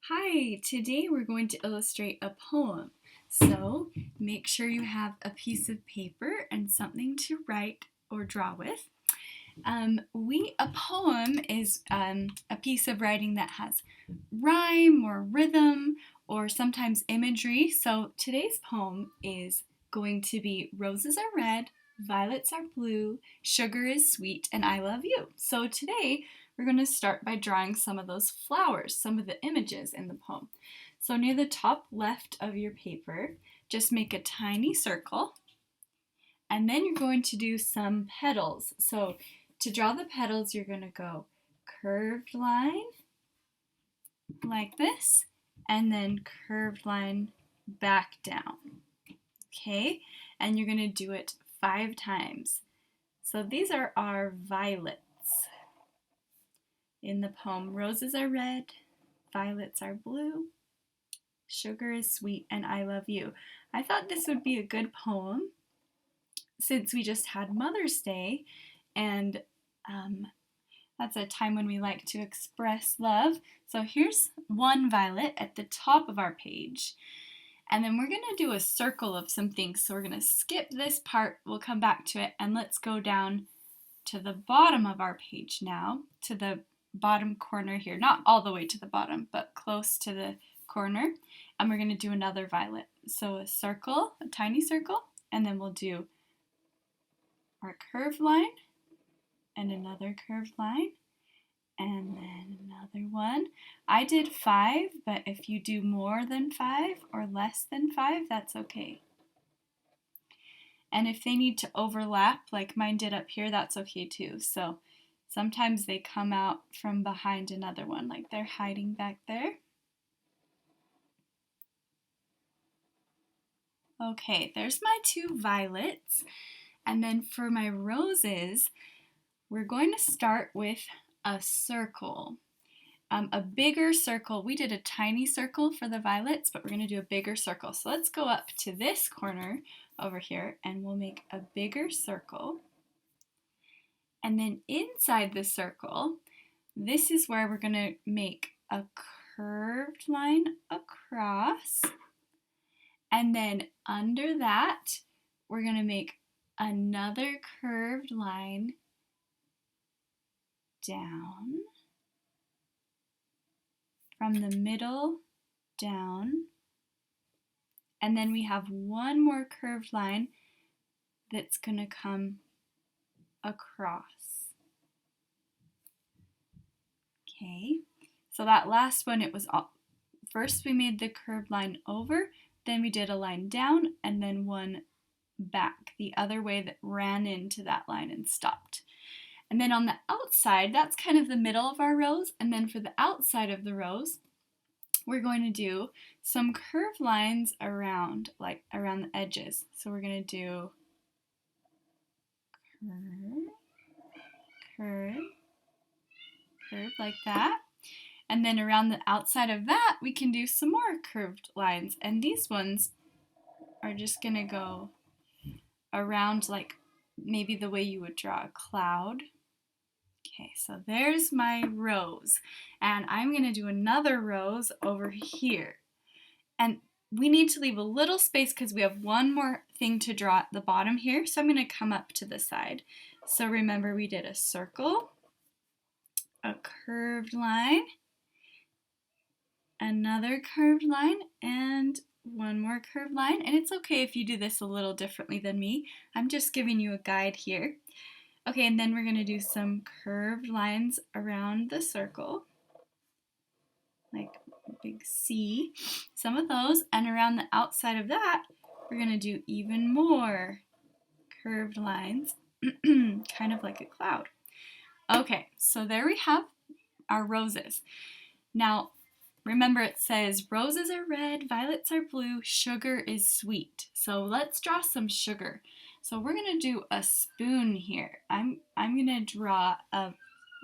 Hi, today we're going to illustrate a poem. So make sure you have a piece of paper and something to write or draw with. A poem is a piece of writing that has rhyme or rhythm or sometimes imagery. So today's poem is going to be Roses are red, violets are blue, sugar is sweet, and I love you. So today we're going to start by drawing some of those flowers, some of the images in the poem. So near the top left of your paper, just make a tiny circle, and then you're going to do some petals. So to draw the petals, you're going to go curved line like this, and then curved line back down. Okay, and you're going to do it 5 times. So these are our violets in the poem. Roses are red, violets are blue, sugar is sweet, and I love you. I thought this would be a good poem since we just had Mother's Day, and that's a time when we like to express love. So here's one violet at the top of our page. And then we're going to do a circle of some things. So we're going to skip this part. We'll come back to it. And let's go down to the bottom of our page now, to the bottom corner here. Not all the way to the bottom, but close to the corner. And we're going to do another violet. So a circle, a tiny circle, and then we'll do our curved line and another curved line, and then another one. I did 5, but if you do more than 5 or less than 5, that's okay. And if they need to overlap, like mine did up here, that's okay too. So sometimes they come out from behind another one, like they're hiding back there. Okay, there's my 2 violets. And then for my roses, we're going to start with a circle. A bigger circle. We did a tiny circle for the violets, but we're going to do a bigger circle. So let's go up to this corner over here and we'll make a bigger circle. And then inside the circle, this is where we're going to make a curved line across. And then under that, we're going to make another curved line down from the middle down, and then we have one more curved line that's going to come across. Okay, so that last one, it was all, first we made the curved line over, then we did a line down, and then one back the other way that ran into that line and stopped. And then on the outside, that's kind of the middle of our rose, and then for the outside of the rose, we're going to do some curved lines around, like around the edges. So we're going to do curve, curve like that. And then around the outside of that, we can do some more curved lines. And these ones are just going to go around like maybe the way you would draw a cloud. Okay, so there's my rose, and I'm going to do another rose over here. And we need to leave a little space because we have one more thing to draw at the bottom here, so I'm going to come up to the side. So remember, we did a circle, a curved line, another curved line, and one more curved line. And it's okay if you do this a little differently than me. I'm just giving you a guide here. Okay, and then we're going to do some curved lines around the circle, like a big C, some of those, and around the outside of that, we're going to do even more curved lines, kind of like a cloud. Okay, so there we have our roses. Now, remember it says roses are red, violets are blue, sugar is sweet. So let's draw some sugar. So we're going to do a spoon here. I'm going to draw a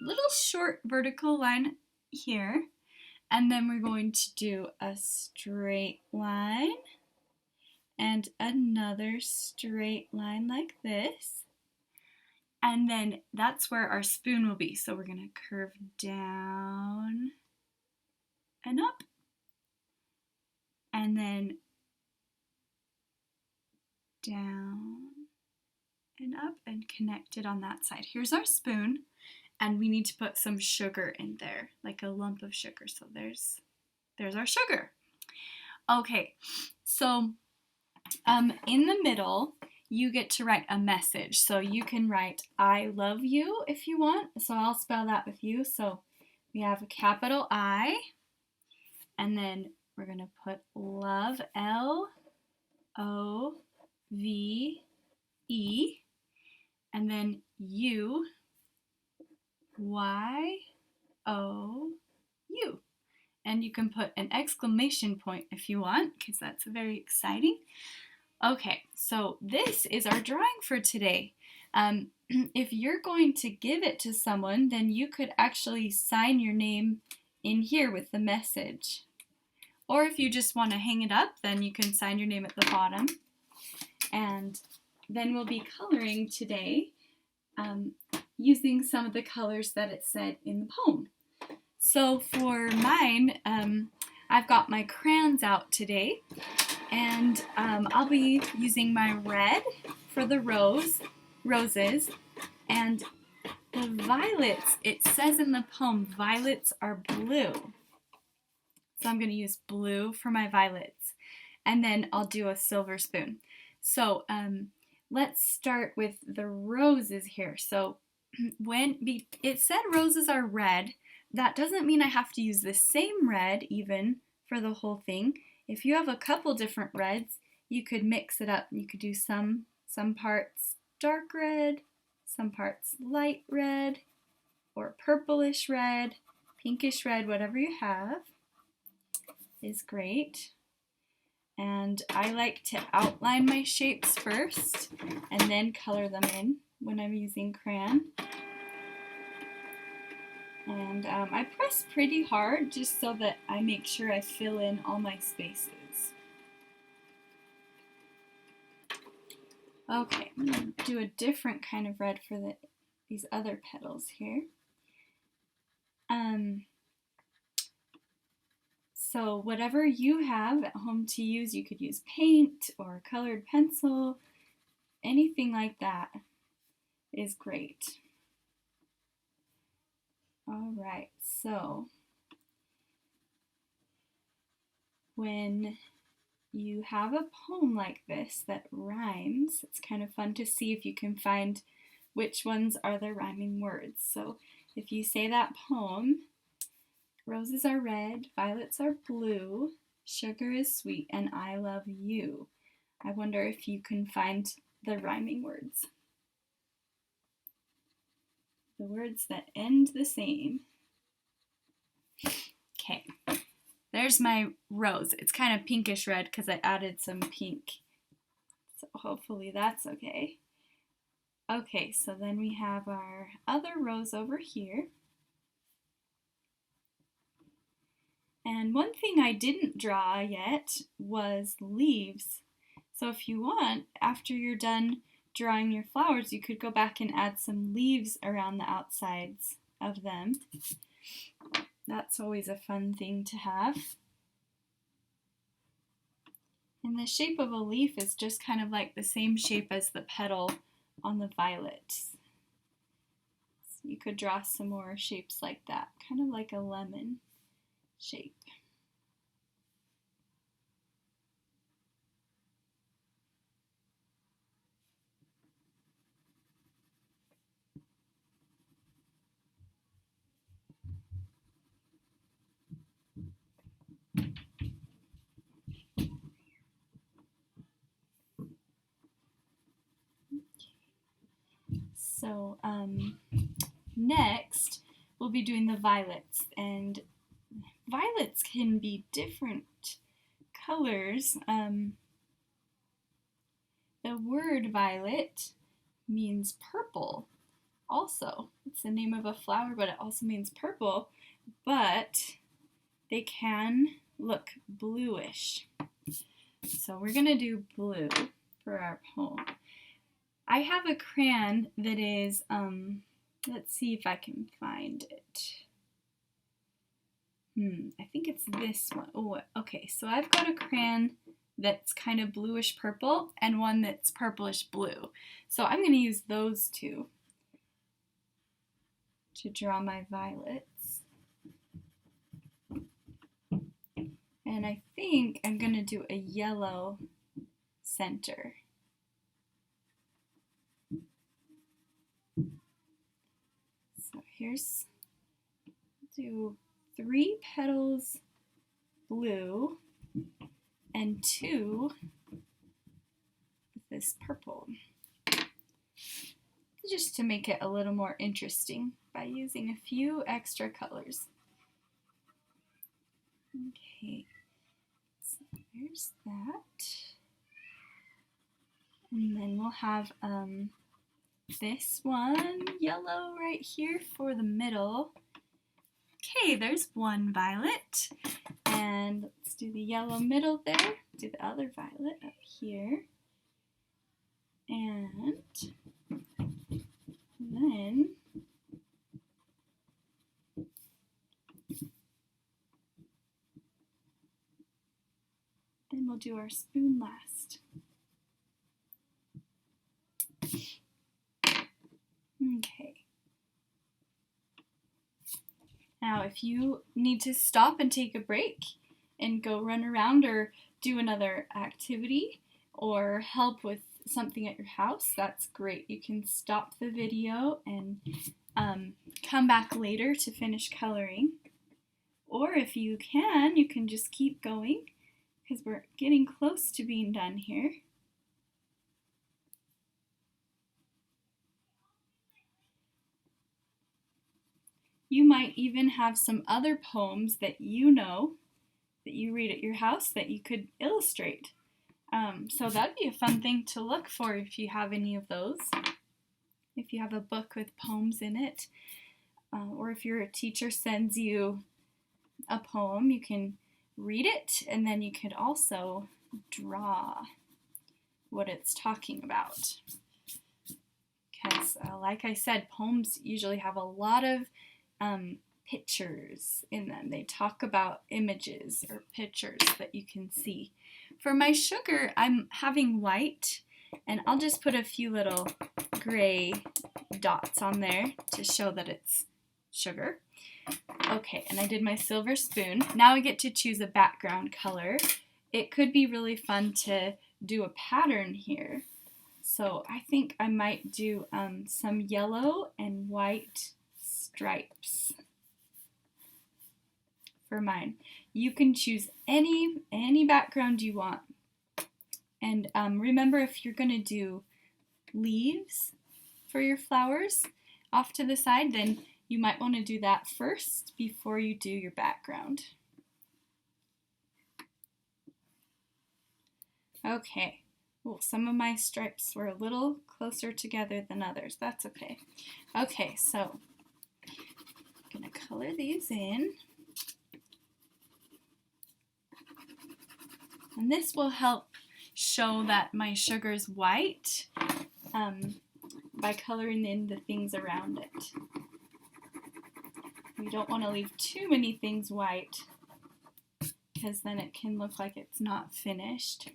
little short vertical line here, and then we're going to do a straight line and another straight line like this. And then that's where our spoon will be. So we're going to curve down and up. and then down and up and connect it on that side. Here's our spoon, and we need to put some sugar in there, like a lump of sugar. So there's our sugar. Okay, so in the middle, you get to write a message. So you can write I love you if you want. So I'll spell that with you. So we have a capital I, and then we're going to put love, L-O-V-E, and then U, Y-O-U. And you can put an exclamation point if you want, because that's very exciting. Okay, so this is our drawing for today. If you're going to give it to someone, then you could actually sign your name in here with the message. Or if you just want to hang it up, then you can sign your name at the bottom. And then we'll be coloring today using some of the colors that it said in the poem. So for mine, I've got my crayons out today, and I'll be using my red for the roses, and the violets, it says in the poem, violets are blue. So I'm going to use blue for my violets, and then I'll do a silver spoon. So let's start with the roses here. So when it said roses are red, that doesn't mean I have to use the same red even for the whole thing. If you have a couple different reds, you could mix it up. You could do some parts dark red, some parts light red, or purplish red, pinkish red, whatever you have is great. And I like to outline my shapes first and then color them in when I'm using crayon. And I press pretty hard just so that I make sure I fill in all my spaces. Okay, I'm going to do a different kind of red for these other petals here. So whatever you have at home to use, you could use paint or colored pencil, anything like that is great. All right, so when you have a poem like this that rhymes, it's kind of fun to see if you can find which ones are the rhyming words. So if you say that poem, roses are red, violets are blue, sugar is sweet, and I love you. I wonder if you can find the rhyming words. The words that end the same. Okay, there's my rose. It's kind of pinkish red because I added some pink. So hopefully that's okay. Okay, so then we have our other rose over here. And one thing I didn't draw yet was leaves. So if you want, after you're done drawing your flowers, you could go back and add some leaves around the outsides of them. That's always a fun thing to have. And the shape of a leaf is just kind of like the same shape as the petal on the violets. So you could draw some more shapes like that, kind of like a lemon shape. So next we'll be doing the violets, and violets can be different colors. The word violet means purple also. It's the name of a flower, but it also means purple, but they can look bluish. So we're going to do blue for our poem. I have a crayon that is, let's see if I can find it. I think it's this one. Oh, okay, so I've got a crayon that's kind of bluish purple and one that's purplish blue. So I'm going to use those two to draw my violets. And I think I'm going to do a yellow center. So here's, do 3 petals blue and 2 with this purple, just to make it a little more interesting by using a few extra colors. Okay, so there's that. And then we'll have this one yellow right here for the middle. Okay, there's one violet. And let's do the yellow middle there. Do the other violet up here. And then we'll do our spoon last. Okay. Now, if you need to stop and take a break and go run around or do another activity or help with something at your house, that's great. You can stop the video and come back later to finish coloring. Or if you can just keep going because we're getting close to being done here. You might even have some other poems that you know that you read at your house that you could illustrate. So that'd be a fun thing to look for if you have any of those. If you have a book with poems in it, or if your teacher sends you a poem, you can read it and then you could also draw what it's talking about. Because like I said, poems usually have a lot of pictures in them. They talk about images or pictures that you can see. For my sugar, I'm having white, and I'll just put a few little gray dots on there to show that it's sugar. Okay, and I did my silver spoon. Now I get to choose a background color. It could be really fun to do a pattern here. So I think I might do some yellow and white stripes for mine. You can choose any background you want. And remember, if you're going to do leaves for your flowers off to the side, then you might want to do that first before you do your background. Okay. Well, some of my stripes were a little closer together than others. That's okay. Okay, so I'm going to color these in. And this will help show that my sugar's white by coloring in the things around it. We don't want to leave too many things white because then it can look like it's not finished.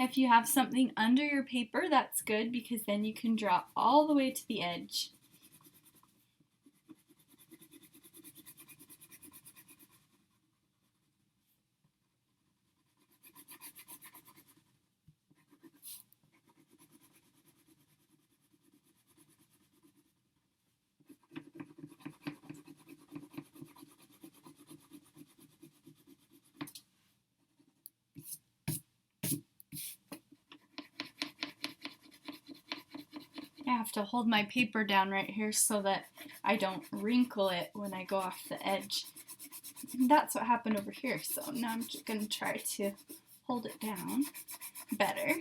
If you have something under your paper, that's good because then you can draw all the way to the edge. I have to hold my paper down right here so that I don't wrinkle it when I go off the edge. And that's what happened over here, so now I'm just going to try to hold it down better.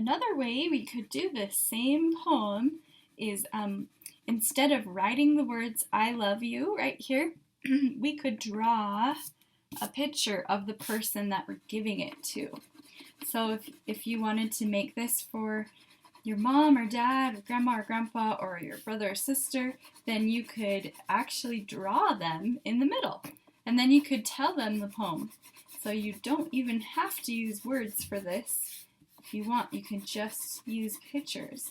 Another way we could do this same poem is instead of writing the words I love you right here, we could draw a picture of the person that we're giving it to. So if you wanted to make this for your mom or dad or grandma or grandpa or your brother or sister, then you could actually draw them in the middle. And then you could tell them the poem. So you don't even have to use words for this. If you want, you can just use pictures.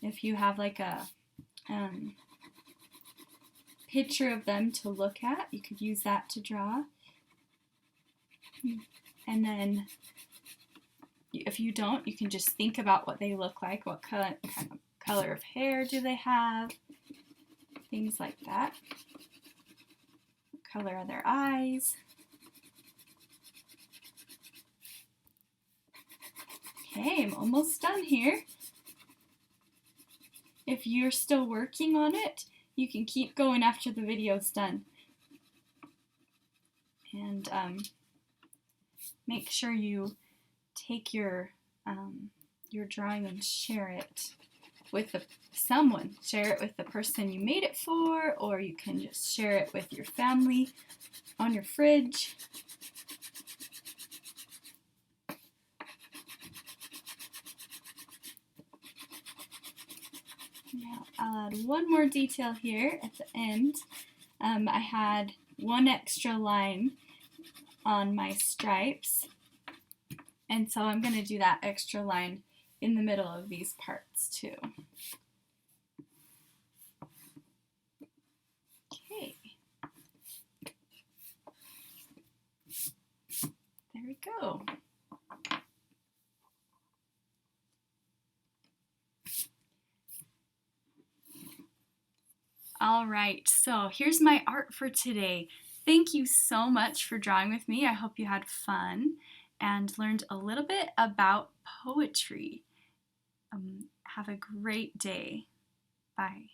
If you have like a picture of them to look at, you could use that to draw. And then if you don't, you can just think about what they look like, what kind of color of hair do they have, things like that. What color are their eyes? Okay, I'm almost done here. If you're still working on it, you can keep going after the video's done. And make sure you take your drawing and share it with someone. Share it with the person you made it for, or you can just share it with your family on your fridge. Now I'll add one more detail here at the end. I had one extra line on my stripes, and so I'm going to do that extra line in the middle of these parts too. Okay. There we go. All right, so here's my art for today. Thank you so much for drawing with me. I hope you had fun and learned a little bit about poetry. Have a great day. Bye.